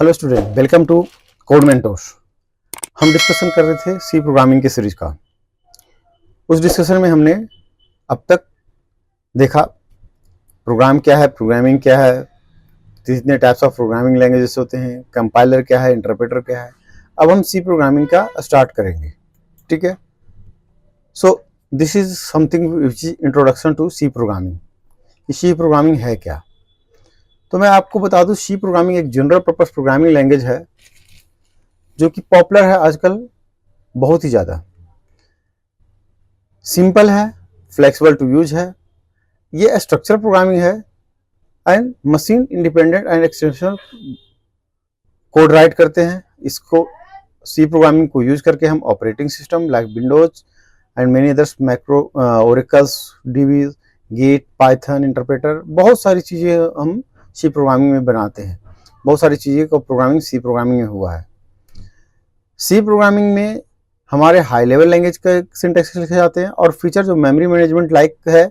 Hello student, welcome to Code Mentors. हम discussion कर रहे थे सी प्रोग्रामिंग के सीरीज का। उस डिस्कशन में हमने अब तक देखा प्रोग्राम क्या है, प्रोग्रामिंग क्या है, कितने टाइप्स ऑफ प्रोग्रामिंग लैंग्वेजेस होते हैं, कंपाइलर क्या है, इंटरप्रेटर क्या है। अब हम सी प्रोग्रामिंग का स्टार्ट करेंगे, ठीक है। So this is something which is introduction to C programming. C programming है क्या, तो मैं आपको बता दूं, सी प्रोग्रामिंग एक जनरल पर्पस प्रोग्रामिंग लैंग्वेज है जो कि पॉपुलर है आजकल बहुत ही ज़्यादा। सिंपल है, फ्लेक्सिबल टू यूज है, ये स्ट्रक्चर प्रोग्रामिंग है and machine independent and extensional code write करते हैं। इसको सी प्रोग्रामिंग को यूज करके हम operating system like Windows and many others macro Oracles, DBs, Git, Python, interpreter, बहुत सारी चीज़ें हम सी प्रोग्रामिंग में बनाते हैं। बहुत सारी चीज़ें का प्रोग्रामिंग सी प्रोग्रामिंग में हुआ है। सी प्रोग्रामिंग में हमारे हाई लेवल लैंग्वेज का सिंटैक्स लिखे जाते हैं और फीचर जो मेमोरी मैनेजमेंट लाइक है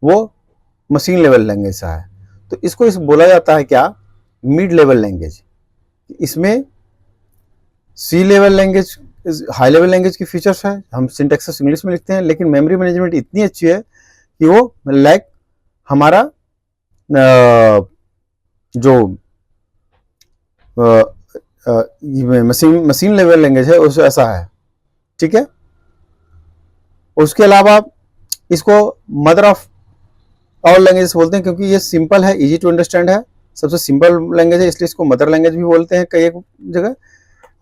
वो मशीन लेवल लैंग्वेज का है। तो इसको बोला जाता है क्या, मिड लेवल लैंग्वेज। इसमें C level language, high level language की फीचर्स है, हम सिंटैक्स इंग्लिश में लिखते हैं, लेकिन मेमोरी मैनेजमेंट इतनी अच्छी है कि वो लाइक हमारा जो मशीन लेवल लैंग्वेज है उस ऐसा है, ठीक है। उसके अलावा इसको मदर ऑफ ऑल लैंग्वेजेस बोलते हैं क्योंकि ये सिंपल है, इजी टू अंडरस्टैंड है, सबसे सिंपल लैंग्वेज है, इसलिए इसको मदर लैंग्वेज भी बोलते हैं कई जगह।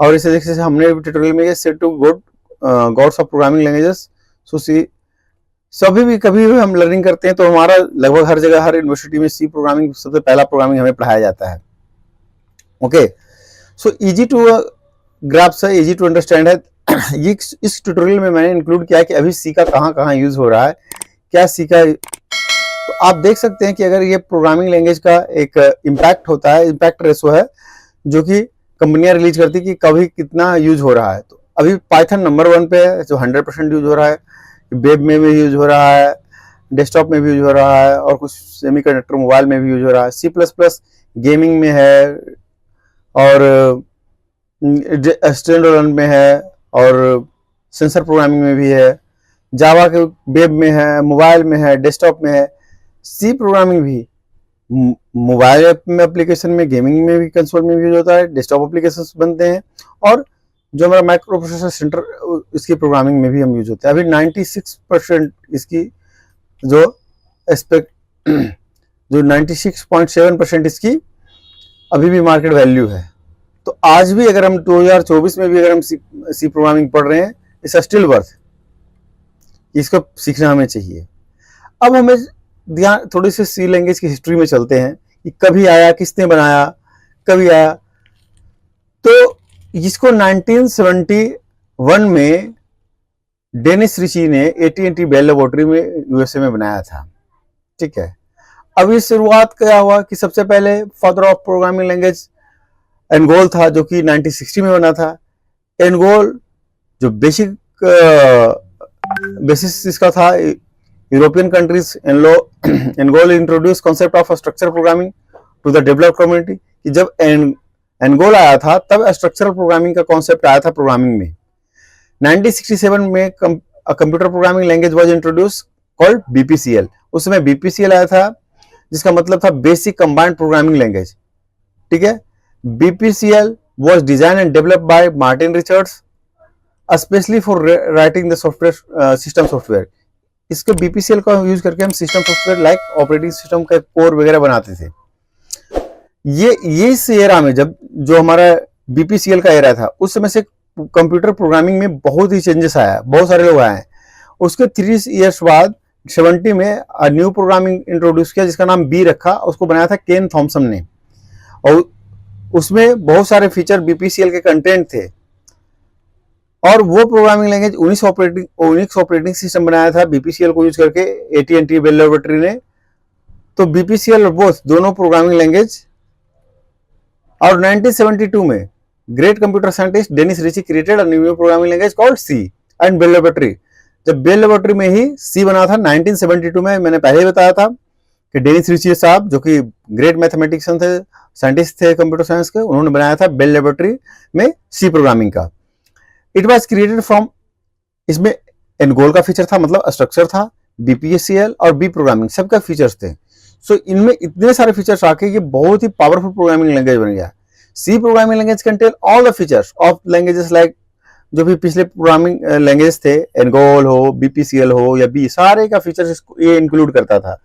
और इसे जैसे हमने ट्यूटोरियल में ये set to gods of programming languages. So C सभी भी कभी भी हम लर्निंग करते हैं तो हमारा लगभग हर जगह, हर यूनिवर्सिटी में सी प्रोग्रामिंग सबसे पहला प्रोग्रामिंग हमें पढ़ाया जाता है। Okay, so easy to grasp है, इजी टू अंडरस्टैंड है। ये इस ट्यूटोरियल में मैंने इंक्लूड किया कि अभी सी का कहाँ यूज हो रहा है, क्या सी का। तो आप देख सकते हैं कि अगर ये प्रोग्रामिंग लैंग्वेज का एक इम्पैक्ट होता है, इम्पैक्ट रेशो है जो कि कंपनियां रिलीज करती है कि कभी कितना यूज हो रहा है। तो अभी पाइथन नंबर 1 पे है जो 100% यूज हो रहा है, वेब में भी यूज हो रहा है, डेस्कटॉप में भी यूज हो रहा है और कुछ सेमीकंडक्टर मोबाइल में भी यूज हो रहा है। C++ गेमिंग में है और स्टैंडअलोन में है और सेंसर प्रोग्रामिंग में भी है, जावा के वेब में है, मोबाइल में है, डेस्कटॉप में है। सी प्रोग्रामिंग भी मोबाइल में एप्लीकेशन में, गेमिंग में भी, कंसोल में भी यूज होता है, डेस्कटॉप एप्लीकेशंस बनते हैं और जो हमारा माइक्रो प्रोसेसर सेंटर इसकी प्रोग्रामिंग में भी हम यूज होते हैं। अभी 96% इसकी जो एस्पेक्ट जो 96.7% इसकी अभी भी मार्केट वैल्यू है। तो आज भी अगर हम 2024 में भी अगर हम सी प्रोग्रामिंग पढ़ रहे हैं, इट्स स्टिल वर्थ, इसको सीखना हमें चाहिए। अब हमें ध्यान थोड़ी सी सी लैंग्वेज की हिस्ट्री में चलते हैं कि कभी आया, किसने बनाया, कभी आया। तो इसको 1971 में डेनिस रिची ने AT&T बेल लेबोरेटरी में USA में बनाया था, ठीक है। अब इस शुरुआत क्या हुआ कि सबसे पहले फादर ऑफ प्रोग्रामिंग लैंग्वेज एनगोल था जो कि 1960 में बना था। एनगोल जो बेसिस इसका था European countries. Algol introduce concept of structure programming to the developed community. कि जब एनगोल आया था तब स्ट्रक्चरल प्रोग्रामिंग का कॉन्सेप्ट आया था प्रोग्रामिंग में। 1967 में computer programming language was introduce called BPCL। उस समय BPCL आया था जिसका मतलब था बेसिक कंबाइंड प्रोग्रामिंग लैंग्वेज, ठीक है। BPCL was designed and developed by Martin Richards, especially for writing the software system software। इसके BPCL का यूज करके हम system software like operating system का कोर वगैरह बनाते थे। ये इस एरा में जब जो हमारा BPCL का एरा था उस समय से कंप्यूटर प्रोग्रामिंग में बहुत ही चेंजेस आया, बहुत सारे लोग आए हैं। उसके 3 इयर्स बाद 70 में न्यू प्रोग्रामिंग इंट्रोड्यूस किया जिसका नाम बी रखा, उसको बनाया था केन थॉमसन ने और उसमें बहुत सारे फीचर BPCL के कंटेंट थे। और वो programming language Unix operating system बनाया था BPCL को यूज करके AT&T बेल लेबोरेटरी ने। तो BPCL और बोथ दोनों प्रोग्रामिंग लैंग्वेज। और 1972 में great computer scientist Dennis Ritchie created a new programming language called C and Bell Laboratory. जब बेल लेबोरेटरी में ही सी बना था 1972 में, मैंने पहले ही बताया था कि डेनिस रिची साहब जो कि ग्रेट मैथमेटिशियन थे साइंटिस्ट थे कंप्यूटर साइंस के, उन्होंने बनाया था बेल लेबोरेटरी में सी प्रोग्रामिंग का। इट वाज क्रिएटेड फ्रॉम, इसमें एनगोल का फीचर था, मतलब स्ट्रक्चर था, बीपीएससीएल और बी प्रोग्रामिंग सबका फीचर्स थे। सो इनमें इतने सारे फीचर्स आके ये बहुत ही पावरफुल प्रोग्रामिंग लैंग्वेज बन गया। C programming language contain all the features of languages like, जो भी पिछले प्रोग्रामिंग लैंग्वेज थे, एनगोल हो, बीपीसीएल हो या बी, सारे का फीचर्स ये इंक्लूड करता था।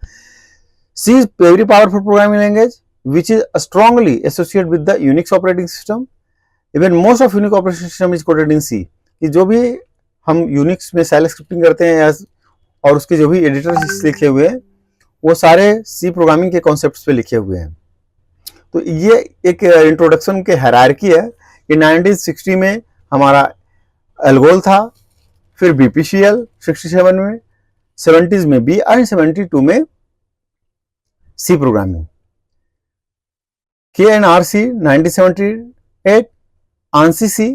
C is very powerful programming language which is strongly associated with the Unix operating system. Even most of Unix operating system is coded in C. कि जो भी हम यूनिक्स में सेल स्क्रिप्टिंग करते हैं और उसके जो भी एडिटर्स लिखे हुए हैं वो सारे सी प्रोग्रामिंग के कॉन्सेप्ट्स पे लिखे हुए हैं। तो ये एक इंट्रोडक्शन के हायरार्की है कि 1960 में हमारा एल्गोल था, फिर बीपीसीएल 67 में, 70s में बी और 72 में C programming, KNRC 1978, ANSI C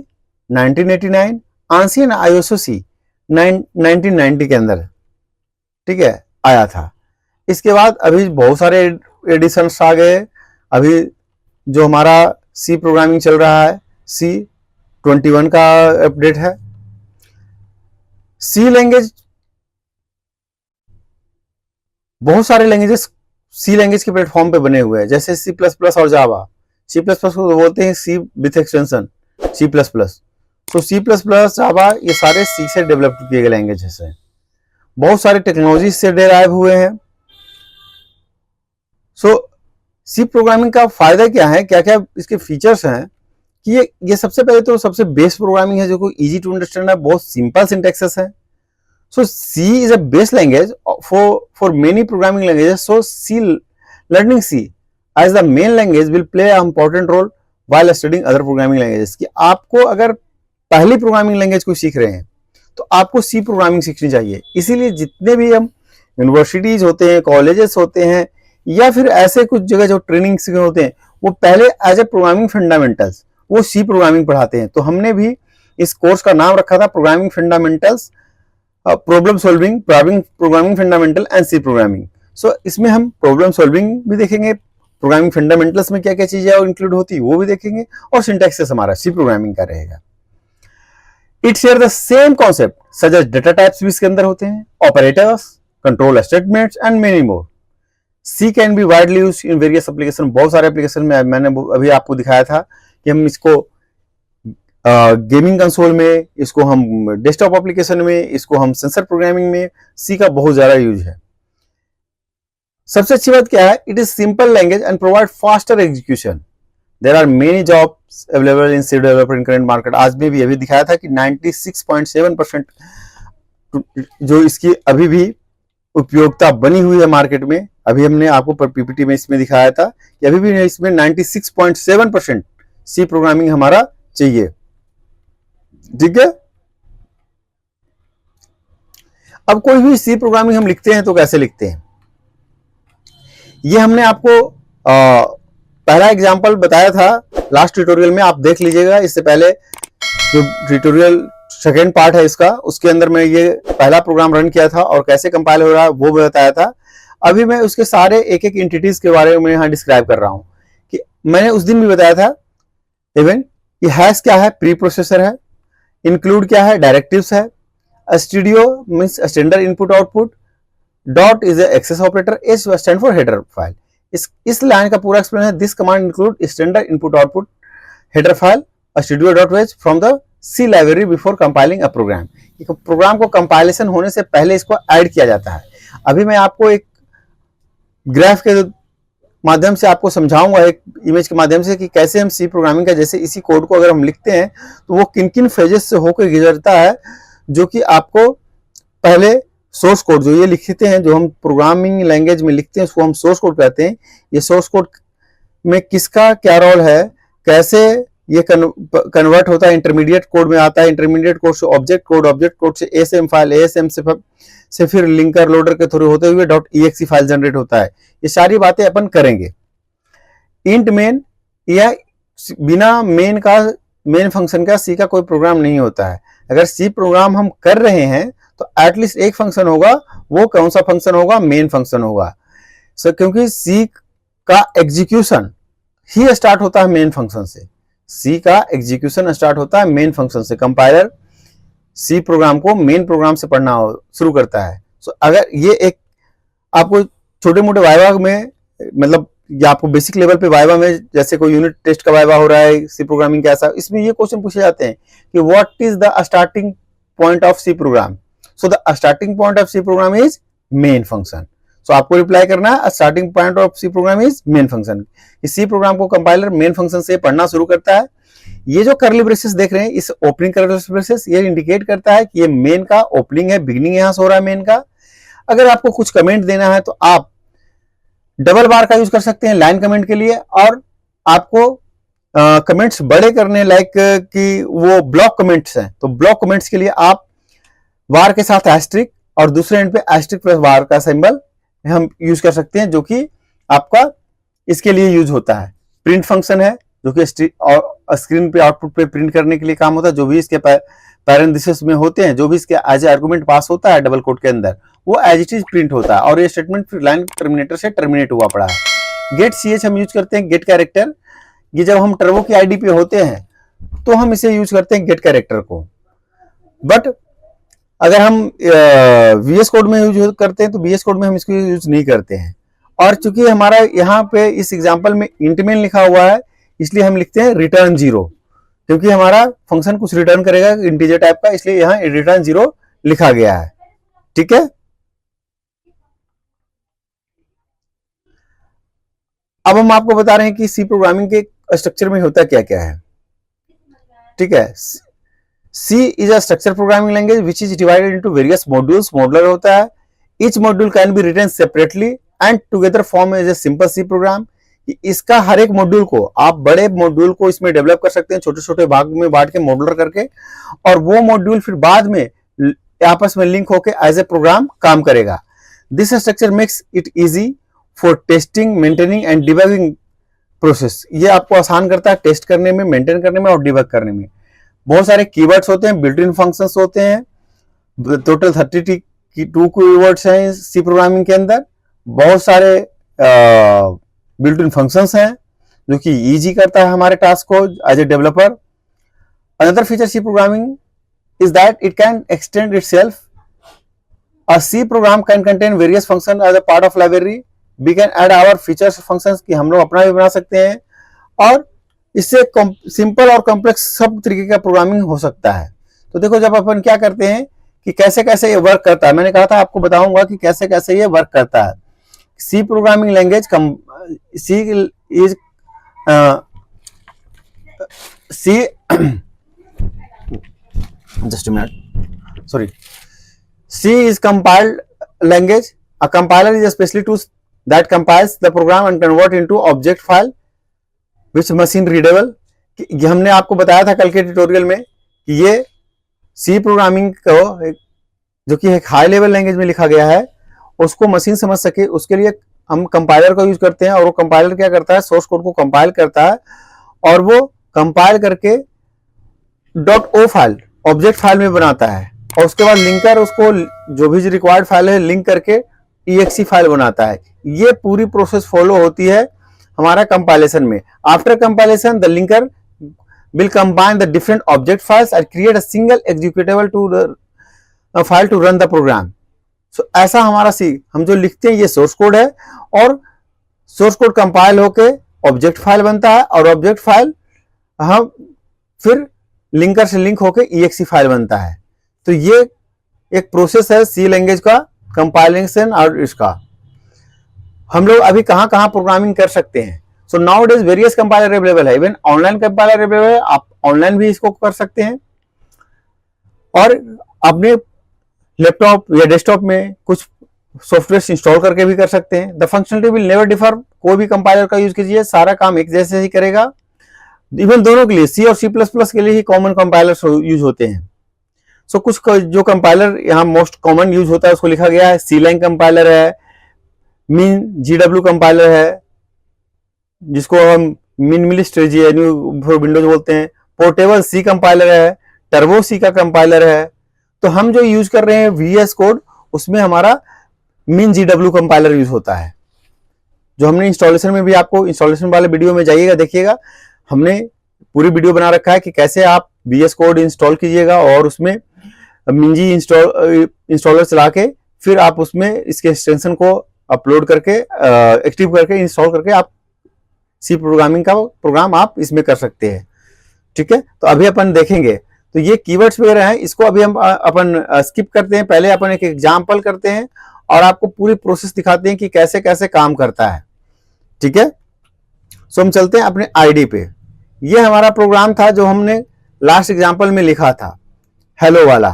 1989, ANSI and ISO-C 1990 के अंदर, ठीक है, आया था। इसके बाद अभी बहुत सारे एडिशंस आ गए। अभी जो हमारा सी प्रोग्रामिंग चल रहा है, C21 का अपडेट है। सी लैंग्वेज, बहुत सारे लैंग्वेजेस सी लैंग्वेज के प्लेटफॉर्म पे बने हुए हैं, जैसे C++ और जावा। C++ को बोलते हैं सी विथ एक्सटेंशन C++। तो C++, जावा, ये सारे सी से डेवलप किए गए लैंग्वेजेस हैं। बहुत सारे टेक्नोलॉजी से डेराइव हुए हैं। सो सी प्रोग्रामिंग का फायदा क्या है, क्या क्या इसके फीचर्स हैं कि ये सबसे पहले तो सबसे बेस प्रोग्रामिंग है, जो को इजी टू अंडरस्टैंड है, बहुत सिंपल सिंटैक्सेस है। So C is a base language for many programming languages. So learning C as the main language will play an important role while studying other programming languages. कि आपको अगर पहली programming language को सीख रहे हैं तो आपको सी प्रोग्रामिंग सीखनी चाहिए। इसीलिए जितने भी हम यूनिवर्सिटीज होते हैं, कॉलेजेस होते हैं या फिर ऐसे कुछ जगह जो ट्रेनिंग होते हैं, वो पहले एज ए प्रोग्रामिंग फंडामेंटल्स वो सी प्रोग्रामिंग पढ़ाते हैं। तो हमने भी इस कोर्स का नाम रखा था programming fundamentals, problem solving, programming fundamental and C programming. So इसमें हम प्रॉब्लम सॉल्विंग भी देखेंगे, प्रोग्रामिंग फंडामेंटल्स में क्या क्या चीजें और इंक्लूड होती है वो भी देखेंगे, और सिंटैक्सेस हमारा सी प्रोग्रामिंग का रहेगा। It share the same concept such as data types भी इसके अंदर होते हैं, operators, control statements and many more. C can be widely used in various application. बहुत सारे एप्लीकेशन में मैंने अभी आपको दिखाया था कि हम इसको गेमिंग कंसोल में, इसको हम डेस्कटॉप एप्लीकेशन में, इसको हम सेंसर प्रोग्रामिंग में सी का बहुत ज्यादा यूज है। सबसे अच्छी बात क्या है, it is simple language and provide faster execution. There are many jobs available in C developer in current market. आज में भी अभी दिखाया था कि 96.7% जो इसकी अभी भी उपयोगिता बनी हुई है मार्केट में। अभी हमने आपको पीपीटी में इसमें दिखाया था कि अभी भी इसमें 96.7% सी प्रोग्रामिंग हमारा चाहिए, ठीक है। अब कोई भी सी प्रोग्रामिंग हम लिखते हैं तो कैसे लिखते हैं, ये हमने आपको पहला एग्जांपल बताया था लास्ट ट्यूटोरियल में, आप देख लीजिएगा। इससे पहले जो ट्यूटोरियल सेकेंड पार्ट है इसका, उसके अंदर मैं ये पहला प्रोग्राम रन किया था और कैसे कंपाइल हो रहा है वो बताया था। अभी मैं उसके सारे एक एक एंटिटीज के बारे में यहाँ डिस्क्राइब कर रहा हूं कि मैंने उस दिन भी बताया था। इवन ये हैश क्या है, प्री प्रोसेसर है, इंक्लूड क्या है, डायरेक्टिव्स है, studio means standard input output, dot is access operator, H stand for header file. इस लाइन का पूरा एक्सप्लेन है। This command include standard input output header file studio dot H from the C library before compiling a program. Program को compilation होने से पहले इसको add किया जाता है। अभी मैं आपको एक ग्राफ के माध्यम से आपको समझाऊंगा, एक इमेज के माध्यम से, कि कैसे हम सी प्रोग्रामिंग का, जैसे इसी कोड को अगर हम लिखते हैं तो वो किन किन फेजेस से होकर गुजरता है, जो कि आपको पहले सोर्स कोड जो ये लिखते हैं, जो हम प्रोग्रामिंग लैंग्वेज में लिखते हैं उसको हम सोर्स कोड कहते हैं। ये सोर्स कोड में किसका क्या रोल है, कैसे ये कन्वर्ट होता है, इंटरमीडिएट कोड में आता है, इंटरमीडिएट कोड से ऑब्जेक्ट कोड, ऑब्जेक्ट कोड से एएसएम फाइल, एएसएम से फिर लिंकर लोडर के थ्रू होते हुए .exe फाइल जनरेट होता है। ये सारी बातें अपन करेंगे। इंट मेन, या बिना मेन फंक्शन का सी का कोई प्रोग्राम नहीं होता है। अगर सी प्रोग्राम हम कर रहे हैं तो एटलीस्ट एक फंक्शन होगा, वो कौन सा फंक्शन होगा, मेन फंक्शन होगा। क्योंकि सी का एग्जीक्यूशन ही स्टार्ट होता है मेन फंक्शन से, सी का एग्जीक्यूशन स्टार्ट होता है मेन फंक्शन से। कंपाइलर सी प्रोग्राम को मेन प्रोग्राम से पढ़ना शुरू करता है। सो अगर ये एक आपको छोटे मोटे वाइवा में, मतलब या आपको बेसिक लेवल पे वाइवा में, जैसे कोई यूनिट टेस्ट का वाइवा हो रहा है, सी प्रोग्रामिंग कैसा, इसमें ये क्वेश्चन पूछे जाते हैं कि what is the starting point of C program. So the starting point of C program is main function. So आपको रिप्लाई करना है starting point of C program is main function. इस सी प्रोग्राम को compiler main function से पढ़ना शुरू करता है। ये जो कर्ली ब्रेसेस देख रहे हैं, इस ओपनिंग कर्ली ब्रेसेस, ये इंडिकेट करता है कि ये मेन का ओपनिंग है, बिगिनिंग यहां से हो रहा है मेन का। अगर आपको कुछ कमेंट देना है तो आप डबल बार का यूज कर सकते हैं लाइन कमेंट के लिए, और आपको कमेंट्स बड़े करने लाइक कि वो ब्लॉक कमेंट्स हैं, तो ब्लॉक कमेंट्स के लिए आप वार के साथ एस्ट्रिक और दूसरे एंड पे एस्ट्रिक प्लस वार का सिंबल हम यूज कर सकते हैं, जो कि आपका इसके लिए यूज होता है। प्रिंट फंक्शन है जो कि स्क्रीन पे आउटपुट पे प्रिंट करने के लिए काम होता है। जो भी इसके पैरेंथेसिस में होते हैं, जो भी इसके एज आर्गुमेंट पास होता है डबल कोट के अंदर, वो एज इट इज प्रिंट होता है। और ये स्टेटमेंट फिर लाइन टर्मिनेटर से टर्मिनेट हुआ पड़ा है। गेट ch हम यूज करते हैं, गेट कैरेक्टर। ये जब हम टर्बो की आईडी पे होते हैं तो हम इसे यूज करते हैं गेट कैरेक्टर को। बट अगर हम VS कोड में यूज करते हैं तो VS कोड में हम इसको यूज नहीं करते हैं। और चूंकि हमारा यहाँ पे इस एग्जाम्पल में इंट मेन लिखा हुआ है, इसलिए हम लिखते हैं रिटर्न 0, क्योंकि हमारा फंक्शन कुछ रिटर्न करेगा इंटीजर टाइप का, इसलिए यहाँ रिटर्न 0 लिखा गया है। ठीक है, अब हम आपको बता रहे हैं कि सी प्रोग्रामिंग के स्ट्रक्चर में होता क्या क्या है। ठीक है, C is a structure programming language which is divided into various modules. Modular होता है। Each module can be written separately and together form as a simple C program. इसका हर एक मॉड्यूल को आप बड़े मॉड्यूल को इसमें डेवलप कर सकते हैं, छोटे छोटे भाग में बांट के मॉड्यूलर करके, और वो मॉड्यूल फिर बाद में आपस में लिंक होकर एज ए प्रोग्राम काम करेगा। This structure makes it easy for testing, maintaining and debugging process. ये आपको आसान करता है टेस्ट करने में, मेंटेन करने में और डिबग करने में। बहुत सारे कीवर्ड्स होते हैं, बिल्ट इन फंक्शंस होते हैं। टोटल 32 कीवर्ड्स हैं सी प्रोग्रामिंग के अंदर। बहुत सारे बिल्ट इन फंक्शंस हैं जो कि इजी करता है हमारे टास्क को as a developer. Another feature C programming is that it can extend itself. A C program can contain various functions as a part of library. We can add our features functions कि हम लोग अपना भी बना सकते हैं, और इससे सिंपल और कॉम्प्लेक्स सब तरीके का प्रोग्रामिंग हो सकता है। तो देखो जब अपन क्या करते हैं कि कैसे कैसे ये वर्क करता है, मैंने कहा था आपको बताऊंगा कि कैसे कैसे ये वर्क करता है। C programming language C just a minute, sorry. C is compiled language. A compiler is a special tool that compiles the program and convert into object file which machine readable. ये हमने आपको बताया था कल के tutorial में कि ये सी प्रोग्रामिंग को जो कि एक हाई लेवल लैंग्वेज में लिखा गया है, उसको मशीन समझ सके, उसके लिए हम कंपाइलर का यूज करते हैं। और वो कंपाइलर क्या करता है, सोर्स कोड को कंपाइल करता है, और वो कंपाइल करके .o फाइल ऑब्जेक्ट फाइल में बनाता है, और उसके बाद लिंकर उसको जो भी रिक्वायर्ड फाइल है लिंक करके exe फाइल बनाता है। ये पूरी प्रोसेस फॉलो होती है हमारा कंपाइलेशन में। After compilation the linker will combine the different object files and create a single executable to the file to run the program. So ऐसा हमारा सी हम जो लिखते हैं ये सोर्स कोड है, और सोर्स कोड कंपाइल होके ऑब्जेक्ट फाइल बनता है, और ऑब्जेक्ट फाइल हम फिर लिंकर से लिंक होके exe फाइल बनता है। तो ये एक प्रोसेस है सी लैंग्वेज का कंपाइलेशन। और इसका हम लोग अभी कहां कहां प्रोग्रामिंग कर सकते हैं। So now days various compiler available है, इवन ऑनलाइन कंपाइलर अवेलेबल है, आप ऑनलाइन भी इसको कर सकते हैं, और अपने लैपटॉप या डेस्कटॉप में कुछ सॉफ्टवेयर इंस्टॉल करके भी कर सकते हैं। The functionality will never differ. कोई भी कंपाइलर का यूज कीजिए, सारा काम एक जैसे ही करेगा। इवन दोनों के लिए, सी और C++ के लिए ही कॉमन कंपाइलर यूज होते हैं। सो कुछ जो कंपाइलर यहाँ मोस्ट कॉमन यूज होता है उसको लिखा गया है। C-lang कंपाइलर है, MinGW कंपाइलर है, जिसको हम मिनिमलिस्ट फॉर विंडोज बोलते हैं। पोर्टेबल C कंपाइलर है, टर्बो C का कंपाइलर है। तो हम जो यूज कर रहे हैं VS कोड, उसमें हमारा MinGW कंपाइलर यूज होता है, जो हमने इंस्टॉलेशन में भी, आपको इंस्टॉलेशन वाले वीडियो में जाइएगा देखिएगा, हमने पूरी वीडियो बना रखा है कि कैसे आप VS कोड इंस्टॉल कीजिएगा और उसमें मिंजी इंस्टॉलर चला के फिर आप उसमें इसके एक्सटेंशन को अपलोड करके एक्टिव करके इंस्टॉल करके आप सी प्रोग्रामिंग का प्रोग्राम आप इसमें कर सकते हैं। ठीक है, तो अभी अपन देखेंगे। तो ये कीवर्ड्स वगैरह हैं, इसको अभी हम अपन स्किप करते हैं। पहले अपन एक एग्जाम्पल करते हैं और आपको पूरी प्रोसेस दिखाते हैं कि कैसे कैसे काम करता है। ठीक है, सो हम चलते हैं अपने आईडी पे। ये हमारा प्रोग्राम था जो हमने लास्ट एग्जाम्पल में लिखा था, हेलो वाला।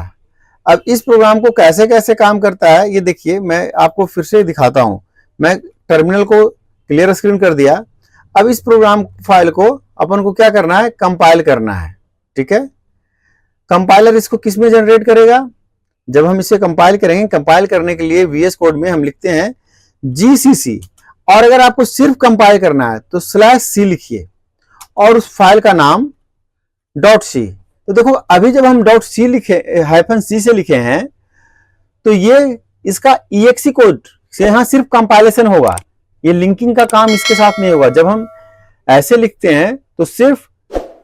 अब इस प्रोग्राम को कैसे कैसे काम करता है ये देखिए, मैं आपको फिर से दिखाता हूं। मैं टर्मिनल को क्लियर स्क्रीन कर दिया। अब इस प्रोग्राम फाइल को अपन को क्या करना है, कंपाइल करना है। ठीक है, कंपाइलर इसको किस में जनरेट करेगा, जब हम इसे कंपाइल करेंगे, कंपाइल करने के लिए VS कोड में हम लिखते हैं GCC, और अगर आपको सिर्फ कंपाइल करना है तो /c लिखिए और उस फाइल का नाम .c। तो देखो अभी जब हम .c लिखे, -c से लिखे हैं, तो ये इसका exe कोड से यहां सिर्फ कंपाइलेशन होगा, ये लिंकिंग का काम इसके साथ नहीं होगा। जब हम ऐसे लिखते हैं तो सिर्फ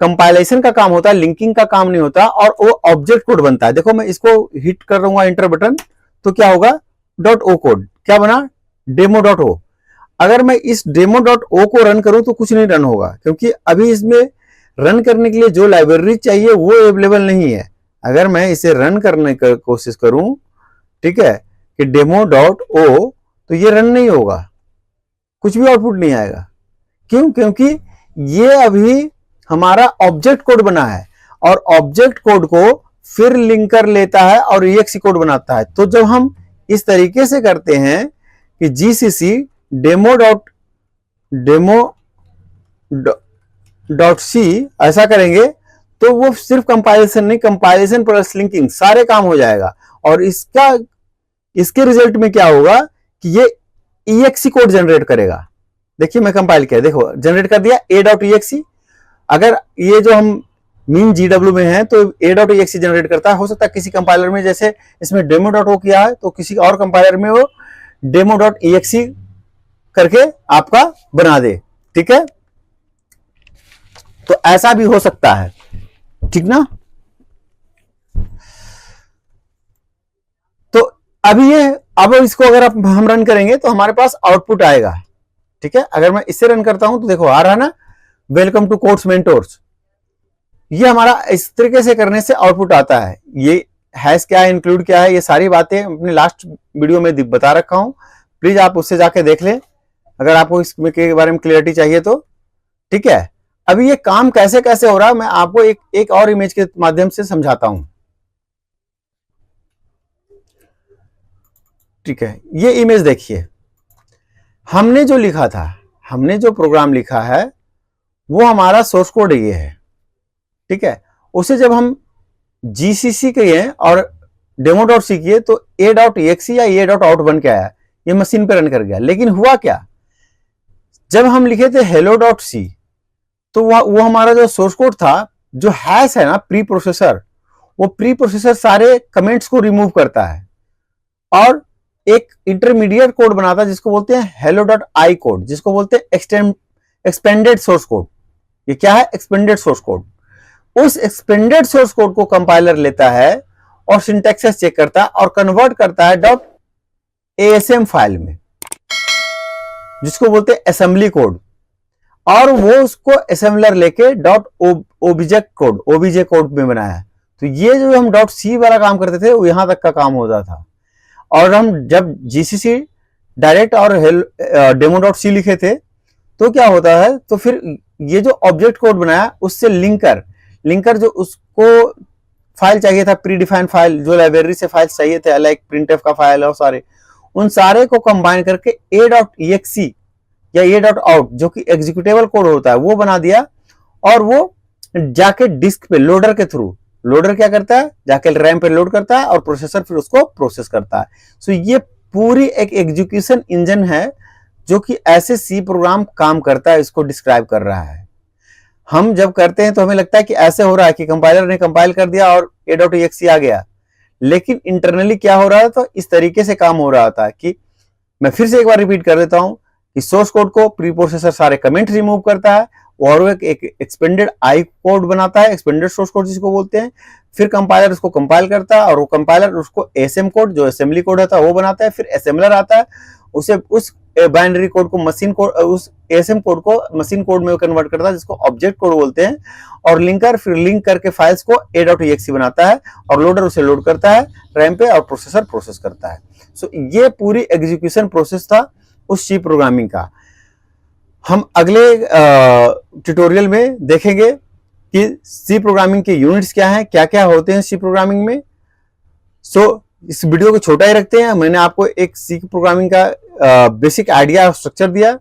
कंपाइलेशन का काम होता है, लिंकिंग का काम नहीं होता, और वो ऑब्जेक्ट कोड बनता है। देखो मैं इसको हिट कर दूंगा एंटर बटन, तो क्या होगा, .o कोड क्या बना, demo.o। अगर मैं इस demo.o को रन करूं तो कुछ नहीं रन होगा, क्योंकि अभी इसमें रन करने के लिए जो लाइब्रेरी चाहिए वो अवेलेबल नहीं है। अगर मैं इसे रन करने की कोशिश करूं, ठीक है, कि demo.o, तो ये रन नहीं होगा, कुछ भी आउटपुट नहीं आएगा। क्यों, क्योंकि ये अभी हमारा ऑब्जेक्ट कोड बना है और ऑब्जेक्ट कोड को फिर लिंकर लेता है और exe कोड बनाता है। तो जब हम इस तरीके से करते हैं कि GCC demo.c ऐसा करेंगे, तो वो सिर्फ कंपाइलेशन नहीं, कंपाइलेशन प्लस लिंकिंग सारे काम हो जाएगा। और इसके रिजल्ट में क्या होगा कि ये exe कोड जनरेट करेगा। देखिए मैं कंपाइल किया, देखो जनरेट कर दिया a.exe। अगर ये जो हम मीन GW में है तो a.exe जनरेट करता है। हो सकता है किसी कंपाइलर में, जैसे इसमें demo.o किया है, तो किसी और कंपाइलर में वो demo.exe करके आपका बना दे। ठीक है, तो ऐसा भी हो सकता है, ठीक ना। तो अभी अब इसको अगर हम रन करेंगे तो हमारे पास आउटपुट आएगा। ठीक है, अगर मैं इसे रन करता हूं तो देखो आ रहा है ना, वेलकम टू कोर्स मेंटोर्स। ये हमारा इस तरीके से करने से आउटपुट आता है। ये हैश क्या है, इंक्लूड क्या है, ये सारी बातें अपने लास्ट वीडियो में बता रखा हूं, प्लीज आप उससे जाके देख लें अगर आपको इसके बारे में क्लियरिटी चाहिए तो। ठीक है, अभी ये काम कैसे कैसे हो रहा है मैं आपको एक और इमेज के माध्यम से समझाता हूं। ठीक है, ये इमेज देखिए, हमने जो लिखा था, हमने जो प्रोग्राम लिखा है वो हमारा सोर्स कोड ये है। ठीक है, उसे जब हम GCC किए और demo.c किए तो a.exe या a.out बन के आया, ये मशीन पे रन कर गया। लेकिन हुआ क्या, जब हम लिखे थे hello.c तो वो हमारा जो सोर्स कोड था, जो हैश है ना प्री प्रोसेसर, वो प्री प्रोसेसर सारे कमेंट्स को रिमूव करता है और एक इंटरमीडिएट कोड बनाता है जिसको बोलते हैं hello.i कोड, जिसको बोलते हैं एक्सपेंडेड सोर्स कोड। ये क्या है, एक्सपेंडेड सोर्स कोड। उस एक्सपेंडेड सोर्स कोड को कंपाइलर लेता है और सिंटैक्स चेक करता है और कन्वर्ट करता है .asm फाइल में, जिसको बोलते हैं असेंबली कोड, और वो उसको असेंबलर लेके .obj कोड में बनाया। तो ये जो हम .c वाला काम करते थे वो यहां तक का काम होता था। और हम जब GCC डायरेक्ट और demo.c लिखे थे तो क्या होता है, तो फिर ये जो ऑब्जेक्ट कोड बनाया उससे लिंकर जो उसको फाइल चाहिए था, प्री डिफाइंड फाइल, जो लाइब्रेरी से फाइल चाहिए थे, लाइक printf का फाइल और सारे, उन सारे को कंबाइन करके a.exe या a.out जो कि एग्जीक्यूटेबल कोड होता है वो बना दिया। और वो जाके डिस्क पे लोडर के थ्रू, लोडर क्या करता है, जाके रैम पे लोड करता है और प्रोसेसर फिर उसको प्रोसेस करता है। सो ये पूरी एक एग्जीक्यूशन इंजन है जो कि ऐसे सी प्रोग्राम काम करता है, इसको डिस्क्राइब कर रहा है। हम जब करते हैं तो हमें लगता है कि ऐसे हो रहा है कि कंपाइलर ने कंपाइल कर दिया और a.exe आ गया, लेकिन इंटरनली क्या हो रहा है, तो इस तरीके से काम हो रहा था कि मैं फिर से एक बार रिपीट कर देता हूं। कि सोर्स कोड को प्री प्रोसेसर सारे कमेंट रिमूव करता है और वो एक एक्सपेंडेड आई कोड बनाता है, एक्सपेंडेड सोर्स कोड जिसको बोलते हैं। फिर कंपाइलर उसको कंपाइल करता है और वो कंपाइलर उसको एसएम कोड जो असेंबली कोड होता है वो बनाता है। फिर असेंबलर आता है, उसे उस बाइनरी कोड को मशीन कोड, उस एसएम कोड को मशीन कोड में कन्वर्ट करता है जिसको ऑब्जेक्ट कोड बोलते हैं। और लिंकर फिर लिंक करके फाइल्स को a.exe बनाता है और लोडर उसे लोड करता है रैम पे और प्रोसेसर प्रोसेस करता है। सो ये पूरी एग्जीक्यूशन प्रोसेस था उस सी प्रोग्रामिंग का। हम अगले ट्यूटोरियल में देखेंगे कि सी प्रोग्रामिंग के यूनिट्स क्या हैं, क्या क्या होते हैं सी प्रोग्रामिंग में। सो इस वीडियो को छोटा ही रखते हैं, मैंने आपको एक सी प्रोग्रामिंग का बेसिक आइडिया और स्ट्रक्चर दिया।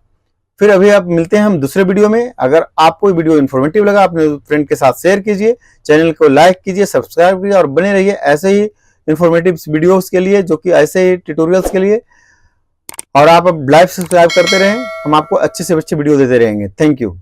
फिर अभी आप मिलते हैं हम दूसरे वीडियो में। अगर आपको वीडियो इन्फॉर्मेटिव लगा अपने फ्रेंड के साथ शेयर कीजिए, चैनल को लाइक कीजिए, सब्सक्राइब कीजिए और बने रहिए ऐसे ही इन्फॉर्मेटिव वीडियोस के लिए, जो कि ऐसे ही ट्यूटोरियल्स के लिए। और आप लाइव सब्सक्राइब करते रहें, हम आपको अच्छे से अच्छे वीडियो देते रहेंगे। Thank you.